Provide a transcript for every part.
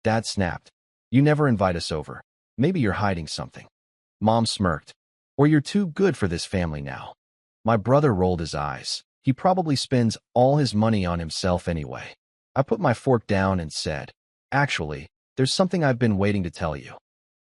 Dad snapped. You never invite us over. Maybe you're hiding something. Mom smirked. Or you're too good for this family now. My brother rolled his eyes. He probably spends all his money on himself anyway. I put my fork down and said, Actually, there's something I've been waiting to tell you.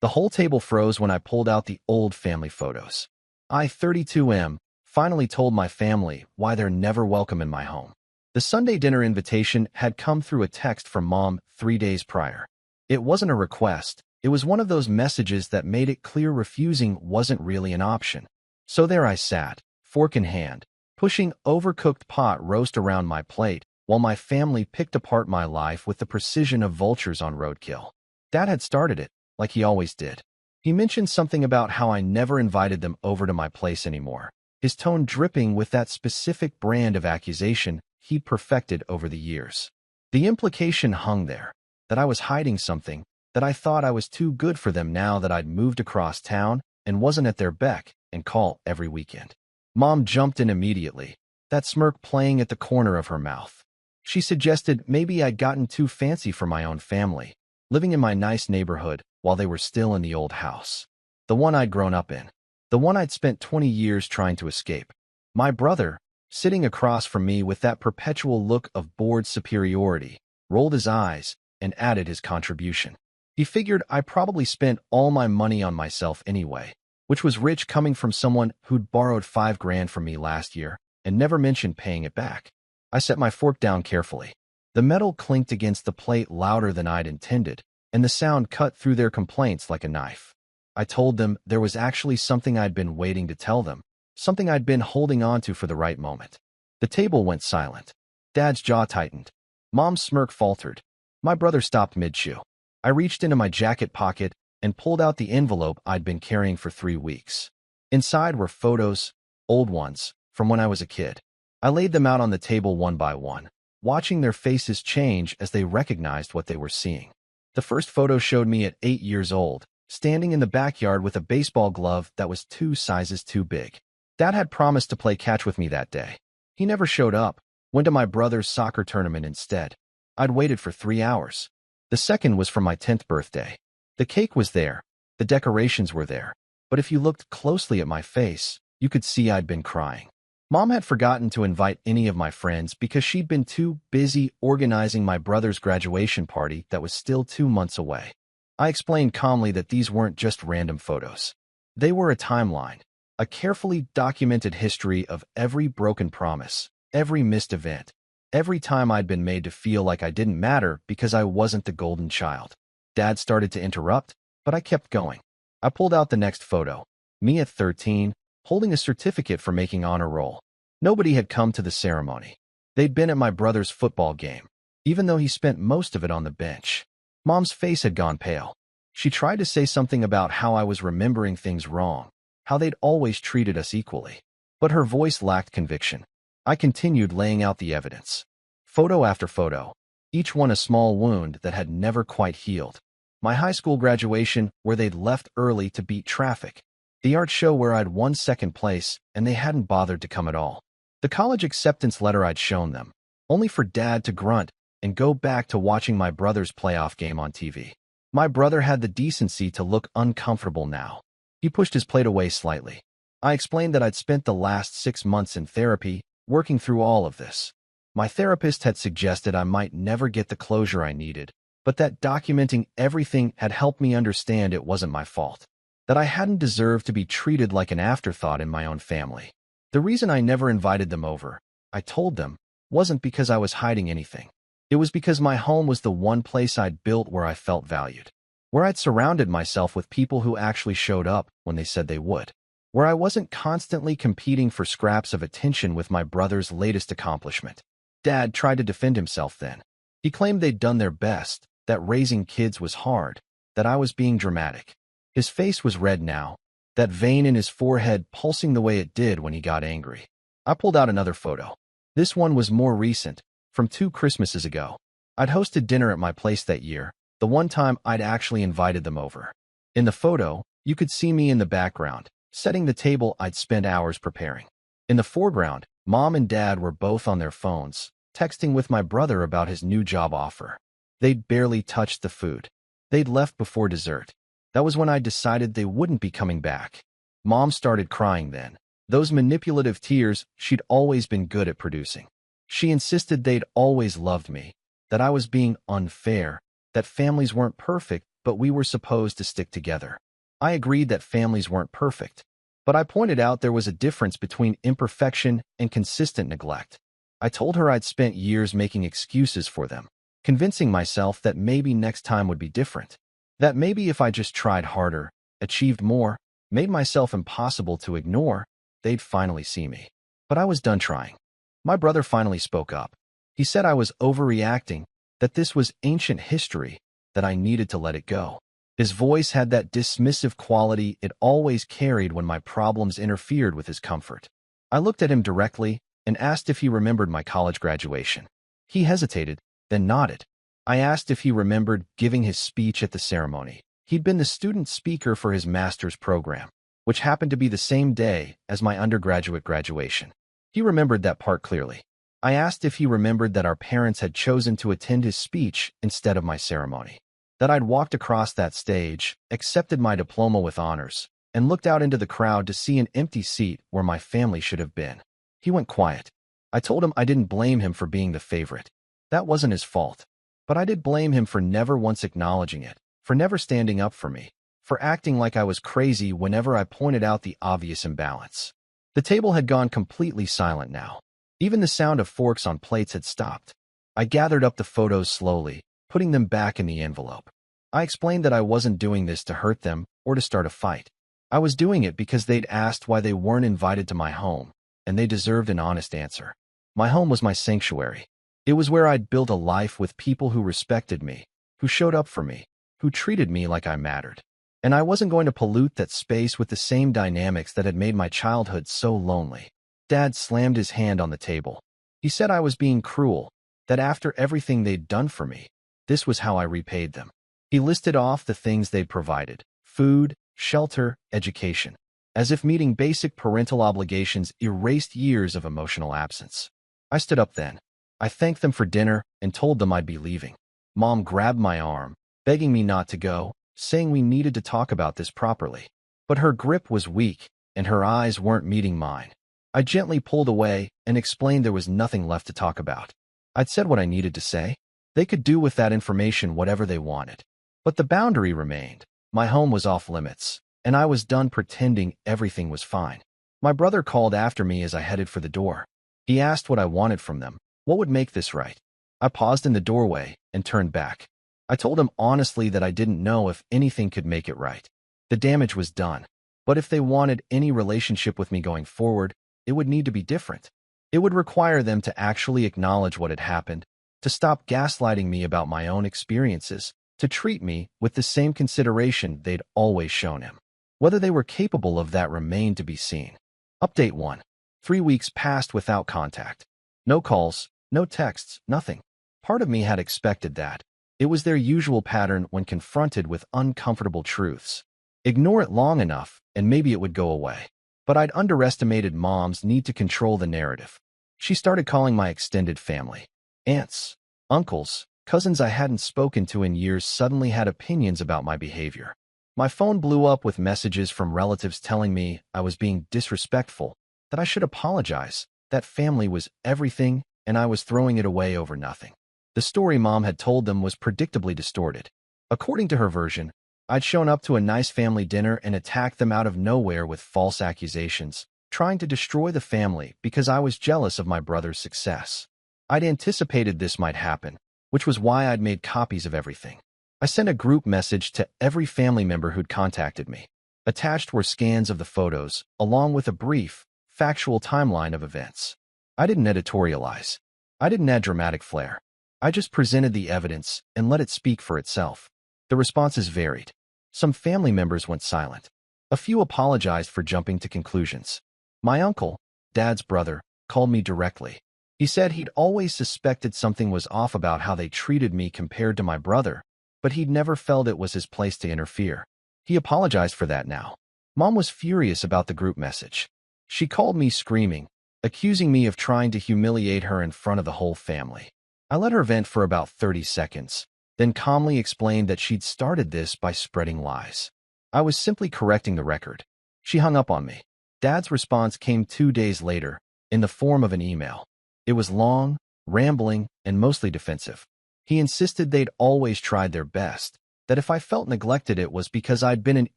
The whole table froze when I pulled out the old family photos. I, 32M, finally told my family why they're never welcome in my home. The Sunday dinner invitation had come through a text from Mom 3 days prior. It wasn't a request. It was one of those messages that made it clear refusing wasn't really an option. So there I sat, fork in hand, pushing overcooked pot roast around my plate while my family picked apart my life with the precision of vultures on roadkill. Dad had started it, like he always did. He mentioned something about how I never invited them over to my place anymore, his tone dripping with that specific brand of accusation he'd perfected over the years. The implication hung there, that I was hiding something, that I thought I was too good for them now that I'd moved across town and wasn't at their beck and call every weekend. Mom jumped in immediately, that smirk playing at the corner of her mouth. She suggested maybe I'd gotten too fancy for my own family, living in my nice neighborhood while they were still in the old house. The one I'd grown up in. The one I'd spent 20 years trying to escape. My brother, sitting across from me with that perpetual look of bored superiority, rolled his eyes and added his contribution. He figured I probably spent all my money on myself anyway, which was rich coming from someone who'd borrowed $5,000 from me last year and never mentioned paying it back. I set my fork down carefully. The metal clinked against the plate louder than I'd intended, and the sound cut through their complaints like a knife. I told them there was actually something I'd been waiting to tell them, something I'd been holding on to for the right moment. The table went silent. Dad's jaw tightened. Mom's smirk faltered. My brother stopped mid-chew. I reached into my jacket pocket and pulled out the envelope I'd been carrying for 3 weeks. Inside were photos, old ones, from when I was a kid. I laid them out on the table one by one, watching their faces change as they recognized what they were seeing. The first photo showed me at 8 years old, standing in the backyard with a baseball glove that was 2 sizes too big. Dad had promised to play catch with me that day. He never showed up, went to my brother's soccer tournament instead. I'd waited for 3 hours. The second was for my 10th birthday. The cake was there, the decorations were there, but if you looked closely at my face, you could see I'd been crying. Mom had forgotten to invite any of my friends because she'd been too busy organizing my brother's graduation party that was still 2 months away. I explained calmly that these weren't just random photos. They were a timeline, a carefully documented history of every broken promise, every missed event, every time I'd been made to feel like I didn't matter because I wasn't the golden child. Dad started to interrupt, but I kept going. I pulled out the next photo, me at 13, holding a certificate for making honor roll. Nobody had come to the ceremony. They'd been at my brother's football game, even though he spent most of it on the bench. Mom's face had gone pale. She tried to say something about how I was remembering things wrong, how they'd always treated us equally. But her voice lacked conviction. I continued laying out the evidence. Photo after photo, each one a small wound that had never quite healed. My high school graduation where they'd left early to beat traffic. The art show where I'd won second place and they hadn't bothered to come at all. The college acceptance letter I'd shown them, only for Dad to grunt and go back to watching my brother's playoff game on TV. My brother had the decency to look uncomfortable now. He pushed his plate away slightly. I explained that I'd spent the last 6 months in therapy, working through all of this. My therapist had suggested I might never get the closure I needed, but that documenting everything had helped me understand it wasn't my fault, that I hadn't deserved to be treated like an afterthought in my own family. The reason I never invited them over, I told them, wasn't because I was hiding anything. It was because my home was the one place I'd built where I felt valued, where I'd surrounded myself with people who actually showed up when they said they would, where I wasn't constantly competing for scraps of attention with my brother's latest accomplishment. Dad tried to defend himself then. He claimed they'd done their best, that raising kids was hard, that I was being dramatic. His face was red now, that vein in his forehead pulsing the way it did when he got angry. I pulled out another photo. This one was more recent, from 2 Christmases ago. I'd hosted dinner at my place that year, the one time I'd actually invited them over. In the photo, you could see me in the background, setting the table I'd spent hours preparing. In the foreground, Mom and Dad were both on their phones, texting with my brother about his new job offer. They'd barely touched the food. They'd left before dessert. That was when I decided they wouldn't be coming back. Mom started crying then. Those manipulative tears she'd always been good at producing. She insisted they'd always loved me, that I was being unfair, that families weren't perfect, but we were supposed to stick together. I agreed that families weren't perfect, but I pointed out there was a difference between imperfection and consistent neglect. I told her I'd spent years making excuses for them, convincing myself that maybe next time would be different, that maybe if I just tried harder, achieved more, made myself impossible to ignore, they'd finally see me. But I was done trying. My brother finally spoke up. He said I was overreacting, that this was ancient history, that I needed to let it go. His voice had that dismissive quality it always carried when my problems interfered with his comfort. I looked at him directly and asked if he remembered my college graduation. He hesitated, then nodded. I asked if he remembered giving his speech at the ceremony. He'd been the student speaker for his master's program, which happened to be the same day as my undergraduate graduation. He remembered that part clearly. I asked if he remembered that our parents had chosen to attend his speech instead of my ceremony, that I'd walked across that stage, accepted my diploma with honors, and looked out into the crowd to see an empty seat where my family should have been. He went quiet. I told him I didn't blame him for being the favorite. That wasn't his fault. But I did blame him for never once acknowledging it, for never standing up for me, for acting like I was crazy whenever I pointed out the obvious imbalance. The table had gone completely silent now. Even the sound of forks on plates had stopped. I gathered up the photos slowly, putting them back in the envelope. I explained that I wasn't doing this to hurt them or to start a fight. I was doing it because they'd asked why they weren't invited to my home, and they deserved an honest answer. My home was my sanctuary. It was where I'd built a life with people who respected me, who showed up for me, who treated me like I mattered. And I wasn't going to pollute that space with the same dynamics that had made my childhood so lonely. Dad slammed his hand on the table. He said I was being cruel, that after everything they'd done for me, this was how I repaid them. He listed off the things they'd provided: food, shelter, education, as if meeting basic parental obligations erased years of emotional absence. I stood up then. I thanked them for dinner and told them I'd be leaving. Mom grabbed my arm, begging me not to go, saying we needed to talk about this properly. But her grip was weak, and her eyes weren't meeting mine. I gently pulled away and explained there was nothing left to talk about. I'd said what I needed to say. They could do with that information whatever they wanted. But the boundary remained. My home was off limits, and I was done pretending everything was fine. My brother called after me as I headed for the door. He asked what I wanted from them, what would make this right. I paused in the doorway and turned back. I told him honestly that I didn't know if anything could make it right. The damage was done. But if they wanted any relationship with me going forward, it would need to be different. It would require them to actually acknowledge what had happened, to stop gaslighting me about my own experiences, to treat me with the same consideration they'd always shown him. Whether they were capable of that remained to be seen. Update 1. 3 weeks passed without contact. No calls, no texts, nothing. Part of me had expected that. It was their usual pattern when confronted with uncomfortable truths. Ignore it long enough, and maybe it would go away. But I'd underestimated Mom's need to control the narrative. She started calling my extended family. Aunts, uncles, cousins I hadn't spoken to in years suddenly had opinions about my behavior. My phone blew up with messages from relatives telling me I was being disrespectful, that I should apologize, that family was everything, and I was throwing it away over nothing. The story Mom had told them was predictably distorted. According to her version, I'd shown up to a nice family dinner and attacked them out of nowhere with false accusations, trying to destroy the family because I was jealous of my brother's success. I'd anticipated this might happen, which was why I'd made copies of everything. I sent a group message to every family member who'd contacted me. Attached were scans of the photos, along with a brief, factual timeline of events. I didn't editorialize. I didn't add dramatic flair. I just presented the evidence and let it speak for itself. The responses varied. Some family members went silent. A few apologized for jumping to conclusions. My uncle, Dad's brother, called me directly. He said he'd always suspected something was off about how they treated me compared to my brother, but he'd never felt it was his place to interfere. He apologized for that now. Mom was furious about the group message. She called me screaming, accusing me of trying to humiliate her in front of the whole family. I let her vent for about 30 seconds, then calmly explained that she'd started this by spreading lies. I was simply correcting the record. She hung up on me. Dad's response came 2 days later, in the form of an email. It was long, rambling, and mostly defensive. He insisted they'd always tried their best, that if I felt neglected it was because I'd been an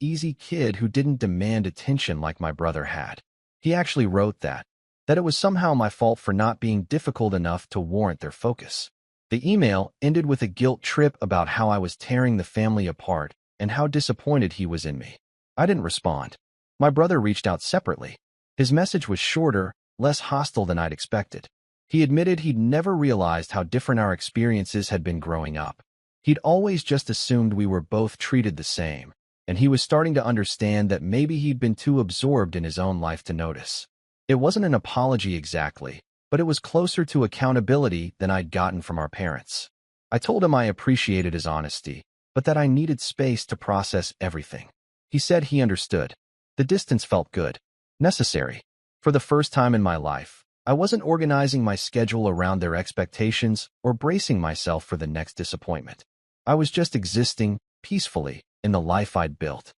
easy kid who didn't demand attention like my brother had. He actually wrote that it was somehow my fault for not being difficult enough to warrant their focus. The email ended with a guilt trip about how I was tearing the family apart and how disappointed he was in me. I didn't respond. My brother reached out separately. His message was shorter, less hostile than I'd expected. He admitted he'd never realized how different our experiences had been growing up. He'd always just assumed we were both treated the same, and he was starting to understand that maybe he'd been too absorbed in his own life to notice. It wasn't an apology exactly, but it was closer to accountability than I'd gotten from our parents. I told him I appreciated his honesty, but that I needed space to process everything. He said he understood. The distance felt good, necessary. For the first time in my life, I wasn't organizing my schedule around their expectations or bracing myself for the next disappointment. I was just existing, peacefully, in the life I'd built.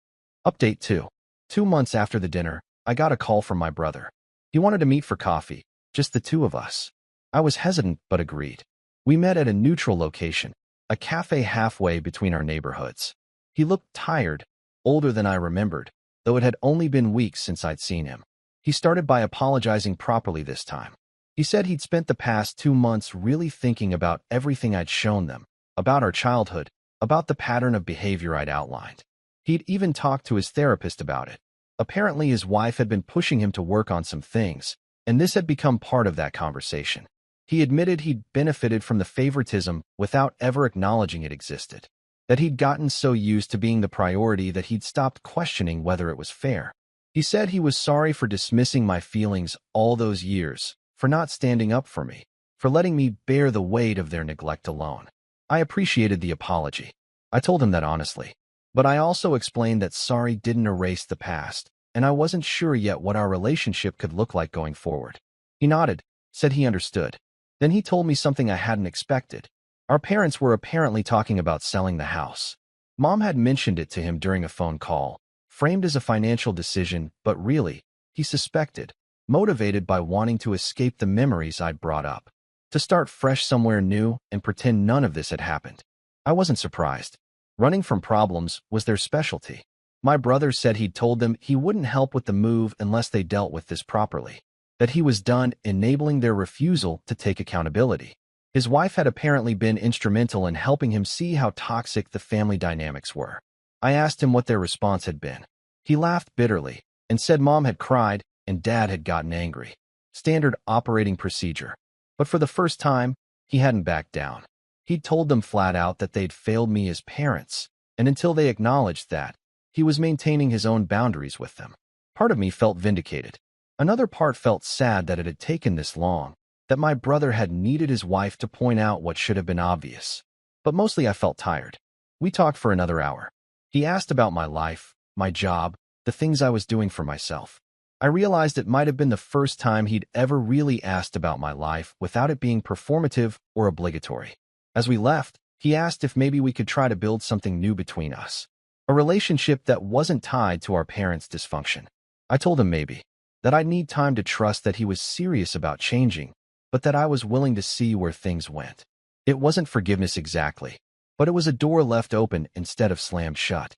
Update 2. 2 months after the dinner, I got a call from my brother. He wanted to meet for coffee, just the two of us. I was hesitant but agreed. We met at a neutral location, a cafe halfway between our neighborhoods. He looked tired, older than I remembered, though it had only been weeks since I'd seen him. He started by apologizing properly this time. He said he'd spent the past 2 months really thinking about everything I'd shown them, about our childhood, about the pattern of behavior I'd outlined. He'd even talked to his therapist about it. Apparently his wife had been pushing him to work on some things, and this had become part of that conversation. He admitted he'd benefited from the favoritism without ever acknowledging it existed, that he'd gotten so used to being the priority that he'd stopped questioning whether it was fair. He said he was sorry for dismissing my feelings all those years, for not standing up for me, for letting me bear the weight of their neglect alone. I appreciated the apology. I told him that honestly. But I also explained that sorry didn't erase the past, and I wasn't sure yet what our relationship could look like going forward. He nodded, said he understood. Then he told me something I hadn't expected. Our parents were apparently talking about selling the house. Mom had mentioned it to him during a phone call, framed as a financial decision, but really, he suspected, motivated by wanting to escape the memories I'd brought up, to start fresh somewhere new and pretend none of this had happened. I wasn't surprised. Running from problems was their specialty. My brother said he'd told them he wouldn't help with the move unless they dealt with this properly, that he was done enabling their refusal to take accountability. His wife had apparently been instrumental in helping him see how toxic the family dynamics were. I asked him what their response had been. He laughed bitterly and said Mom had cried and Dad had gotten angry. Standard operating procedure. But for the first time, he hadn't backed down. He'd told them flat out that they'd failed me as parents, and until they acknowledged that, he was maintaining his own boundaries with them. Part of me felt vindicated. Another part felt sad that it had taken this long, that my brother had needed his wife to point out what should have been obvious. But mostly I felt tired. We talked for another hour. He asked about my life, my job, the things I was doing for myself. I realized it might have been the first time he'd ever really asked about my life without it being performative or obligatory. As we left, he asked if maybe we could try to build something new between us, a relationship that wasn't tied to our parents' dysfunction. I told him maybe, that I'd need time to trust that he was serious about changing, but that I was willing to see where things went. It wasn't forgiveness exactly, but it was a door left open instead of slammed shut.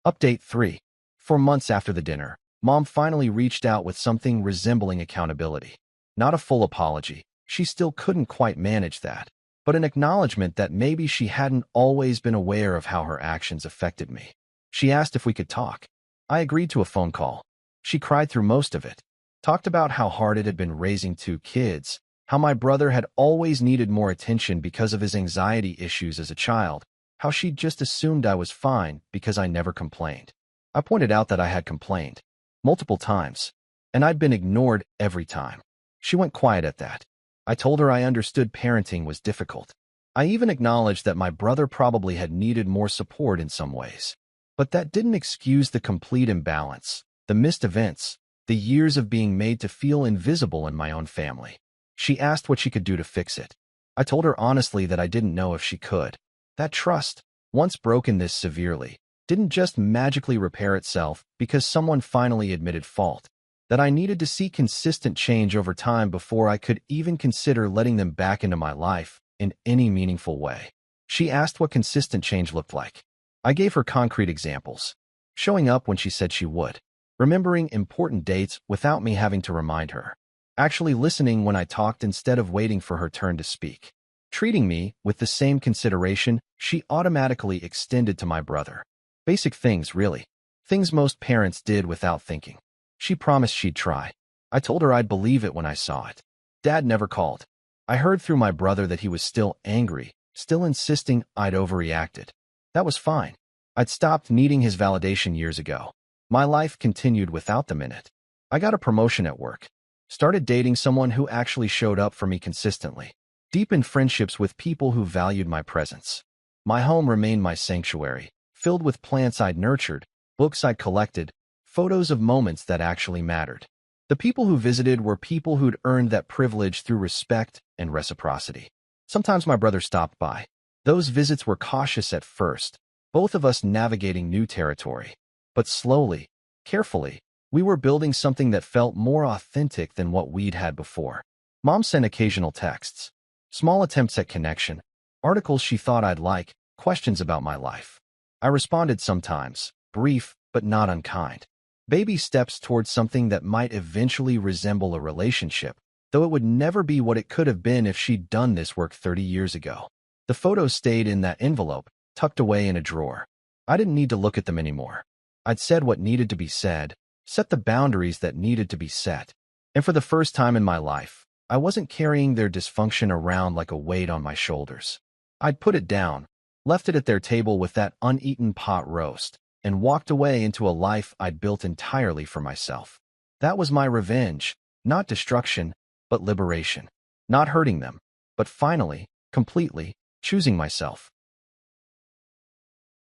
Update 3. 4 months after the dinner, Mom finally reached out with something resembling accountability. Not a full apology, she still couldn't quite manage that, but an acknowledgement that maybe she hadn't always been aware of how her actions affected me. She asked if we could talk. I agreed to a phone call. She cried through most of it, talked about how hard it had been raising 2 kids, how my brother had always needed more attention because of his anxiety issues as a child, how she'd just assumed I was fine because I never complained. I pointed out that I had complained, multiple times, and I'd been ignored every time. She went quiet at that. I told her I understood parenting was difficult. I even acknowledged that my brother probably had needed more support in some ways. But that didn't excuse the complete imbalance, the missed events, the years of being made to feel invisible in my own family. She asked what she could do to fix it. I told her honestly that I didn't know if she could, That trust, once broken this severely, didn't just magically repair itself because someone finally admitted fault. That I needed to see consistent change over time before I could even consider letting them back into my life in any meaningful way. She asked what consistent change looked like. I gave her concrete examples. Showing up when she said she would. Remembering important dates without me having to remind her. Actually listening when I talked instead of waiting for her turn to speak. Treating me with the same consideration she automatically extended to my brother. Basic things, really. Things most parents did without thinking. She promised she'd try. I told her I'd believe it when I saw it. Dad never called. I heard through my brother that he was still angry, still insisting I'd overreacted. That was fine. I'd stopped needing his validation years ago. My life continued without them in it. I got a promotion at work. Started dating someone who actually showed up for me consistently. Deepened friendships with people who valued my presence. My home remained my sanctuary, filled with plants I'd nurtured, books I'd collected, photos of moments that actually mattered. The people who visited were people who'd earned that privilege through respect and reciprocity. Sometimes my brother stopped by. Those visits were cautious at first, both of us navigating new territory. But slowly, carefully, we were building something that felt more authentic than what we'd had before. Mom sent occasional texts, small attempts at connection, articles she thought I'd like, questions about my life. I responded sometimes, brief but not unkind. Baby steps towards something that might eventually resemble a relationship, though it would never be what it could have been if she'd done this work 30 years ago. The photos stayed in that envelope, tucked away in a drawer. I didn't need to look at them anymore. I'd said what needed to be said, set the boundaries that needed to be set. And for the first time in my life, I wasn't carrying their dysfunction around like a weight on my shoulders. I'd put it down, left it at their table with that uneaten pot roast, and walked away into a life I'd built entirely for myself. That was my revenge, not destruction, but liberation. Not hurting them, but finally, completely, choosing myself.